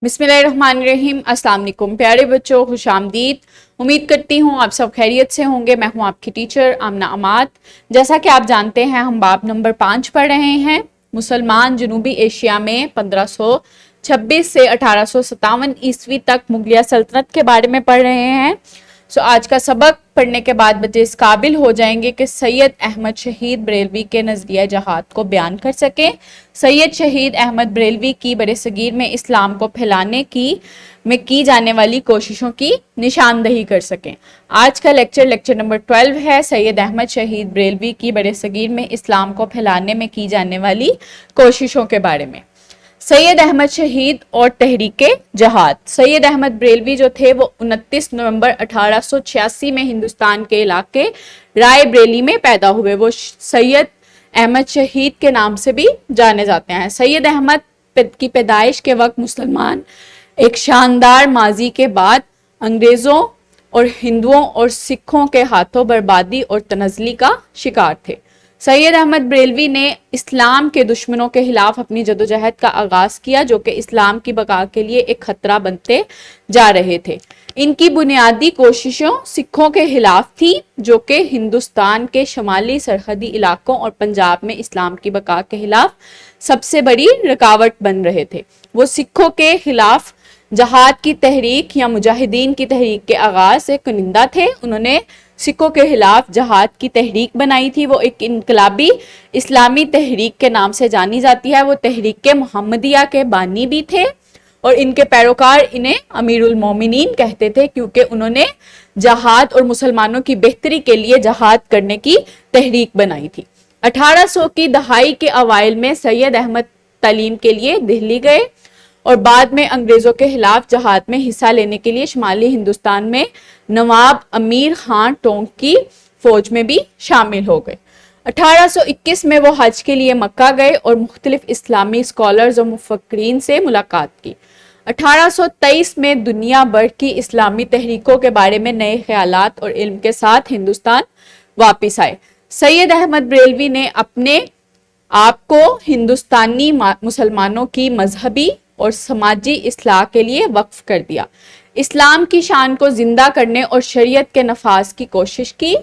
बिस्मिल्लाहिर्रहमानिर्रहीम। अस्सलाम वालेकुम प्यारे बच्चों, खुश आमदीद। उम्मीद करती हूँ आप सब खैरियत से होंगे। मैं हूँ आपकी टीचर आमना अमात। जैसा कि आप जानते हैं हम बाब नंबर 5 पढ़ रहे हैं। मुसलमान जनूबी एशिया में 1526 से 1857 ईस्वी तक मुगलिया सल्तनत के बारे में पढ़ रहे हैं। आज का सबक पढ़ने के बाद बच्चे इस काबिल हो जाएंगे कि सैयद अहमद शहीद बरेलवी के नजरिया जहाद को बयान कर सकें। सैयद शहीद अहमद बरेलवी की बरसगीर में इस्लाम को फैलाने में की जाने वाली कोशिशों की निशानदही कर सकें। आज का लेक्चर नंबर 12 है, सैयद अहमद शहीद बरेलवी की बरसगीर में इस्लाम को फैलाने में की जाने वाली कोशिशों के बारे में। सैयद अहमद शहीद और तहरीके जहाद। सैयद अहमद बरेलवी जो थे वो 29 नवंबर 1886 में हिंदुस्तान के इलाके राय बरेली में पैदा हुए। वो सैयद अहमद शहीद के नाम से भी जाने जाते हैं। सैयद अहमद की पैदाइश के वक्त मुसलमान एक शानदार माजी के बाद अंग्रेजों और हिंदुओं और सिखों के हाथों बर्बादी और तनज़ली का शिकार थे। सैयद अहमद बरेलवी ने इस्लाम के दुश्मनों के खिलाफ अपनी जदोजहद का आगाज किया, जो कि इस्लाम की बका के लिए एक खतरा बनते जा रहे थे। इनकी बुनियादी कोशिशों सिखों के खिलाफ थी, जो कि हिंदुस्तान के शमाली सरहदी इलाकों और पंजाब में इस्लाम की बका के खिलाफ सबसे बड़ी रुकावट बन रहे थे। वो सिखों के खिलाफ जहाद की तहरीक या मुजाहिदीन की तहरीक के आगाज से कुनिंदा थे। उन्होंने सिखों के खिलाफ जहाद की तहरीक बनाई थी। वो एक इनकलाबी इस्लामी तहरीक के नाम से जानी जाती है। वो तहरीक के मुहम्मदिया के बानी भी थे और इनके पैरोकार इन्हें अमीरुल मोमिनीन कहते थे, क्योंकि उन्होंने जहाद और मुसलमानों की बेहतरी के लिए जहाद करने की तहरीक बनाई थी। 1800 की दहाई के अवाइल में सैयद अहमद तालीम के लिए दिल्ली गए और बाद में अंग्रेजों के खिलाफ जहाद में हिस्सा लेने के लिए शुमाली हिंदुस्तान में नवाब अमीर खान टोंक की फौज में भी शामिल हो गए। 1821 में वो हज के लिए मक्का गए और मुख्तलिफ इस्लामी स्कॉलर्स और मुफक्रीन से मुलाकात की। 1823 में दुनिया भर की इस्लामी तहरीकों के बारे में नए ख्यालात और इल्म के साथ हिंदुस्तान वापिस आए। सैयद अहमद बरेलवी ने अपने आप को हिंदुस्तानी मुसलमानों की मजहबी और समाजी इस्लाह के लिए वक्फ कर दिया। इस्लाम की शान को जिंदा करने और शरीयत के नफाज की कोशिश की।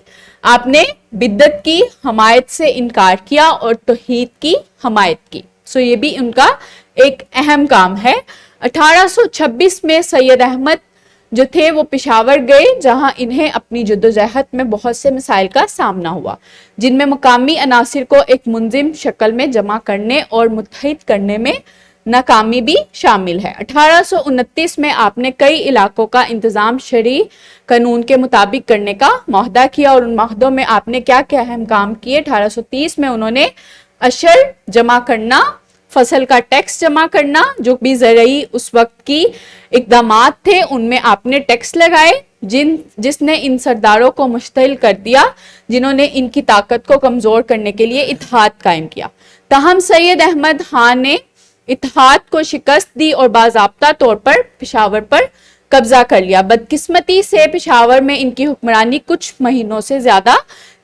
आपने बिद्दत की हमायत से इनकार किया और तौहीद की हमायत की। ये भी उनका एक अहम काम है। 1826 में सैयद अहमद जो थे वो पेशावर गए, जहां इन्हें अपनी जद्दोजहद में बहुत से मसाइल का सामना हुआ, जिनमें मुकामी अनासिर को एक मुंजिम शक्ल में जमा करने और मुत्तहिद करने में नाकामी भी शामिल है। 1829 में आपने कई इलाकों का इंतजाम शरी कानून के मुताबिक करने का मुआहदा किया और उन मुआहदों में आपने क्या क्या अहम काम किए। 1830 में उन्होंने अशर जमा करना, फसल का टैक्स जमा करना, जो भी ज़रूरी उस वक्त की इकदामात थे उनमें आपने टैक्स लगाए, जिसने इन सरदारों को मुश्तिल कर दिया, जिन्होंने इनकी ताकत को कमजोर करने के लिए इत्तेहाद कायम किया। ताहम सैयद अहमद खान ने इत्तेहाद को शिकस्त दी और बाज़ाब्ता तौर पर पेशावर पर कब्जा कर लिया। बदकिस्मती से पेशावर में इनकी हुक्मरानी कुछ महीनों से ज्यादा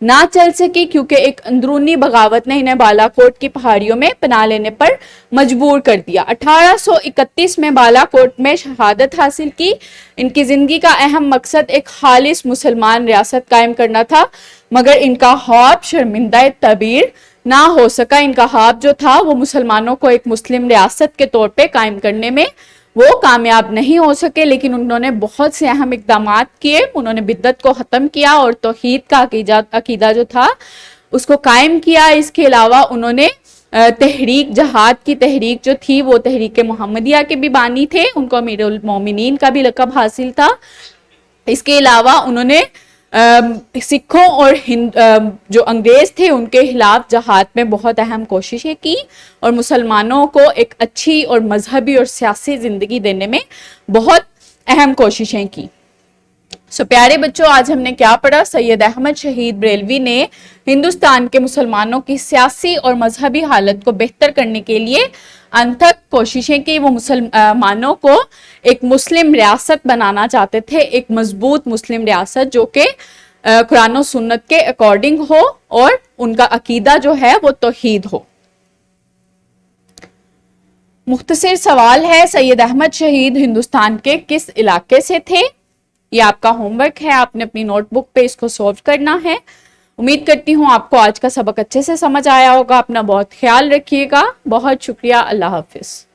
ना चल सकी, क्योंकि एक अंदरूनी बगावत ने इन्हें बालाकोट की पहाड़ियों में पनाह लेने पर मजबूर कर दिया। 1831 में बालाकोट में शहादत हासिल की। इनकी जिंदगी का अहम मकसद एक खालिस मुसलमान रियासत कायम करना था, मगर इनका ख्वाब शर्मिंदा तबीर ना हो सका। इनका ख्वाब जो था वो मुसलमानों को एक मुस्लिम रियासत के तौर पे कायम करने में वो कामयाब नहीं हो सके, लेकिन उन्होंने बहुत से अहम इकदामात किए। उन्होंने बिद्दत को ख़त्म किया और तौहीद का अकीदा जो था उसको कायम किया। इसके अलावा उन्होंने तहरीक जहाद की तहरीक जो थी वो तहरीक मुहम्मदिया के भी बानी थे। उनको अमीरुल मोमिनीन का भी लक़ब हासिल था। इसके अलावा उन्होंने सिखों और जो अंग्रेज थे उनके खिलाफ जहाद में बहुत अहम कोशिशें की और मुसलमानों को एक अच्छी और मजहबी और सियासी जिंदगी देने में बहुत अहम कोशिशें की। प्यारे बच्चों, आज हमने क्या पढ़ा? सैयद अहमद शहीद बरेलवी ने हिंदुस्तान के मुसलमानों की सियासी और मजहबी हालत को बेहतर करने के लिए अनथक कोशिशें की। वो मुसलमानों को एक मुस्लिम रियासत बनाना चाहते थे, एक मजबूत मुस्लिम रियासत जो कि कुरान और सुन्नत के अकॉर्डिंग हो और उनका अकीदा जो है वो तौहीद हो। مختصر سوال ہے، سید احمد شہید ہندوستان کے کس علاقے سے تھے؟ یہ آپ کا ہوم ورک ہے، آپ نے اپنی نوٹ بک پہ اس کو سولو کرنا ہے۔ امید کرتی ہوں آپ کو آج کا سبق اچھے سے سمجھ آیا ہوگا، اپنا بہت خیال رکھیے گا، بہت شکریہ، اللہ حافظ۔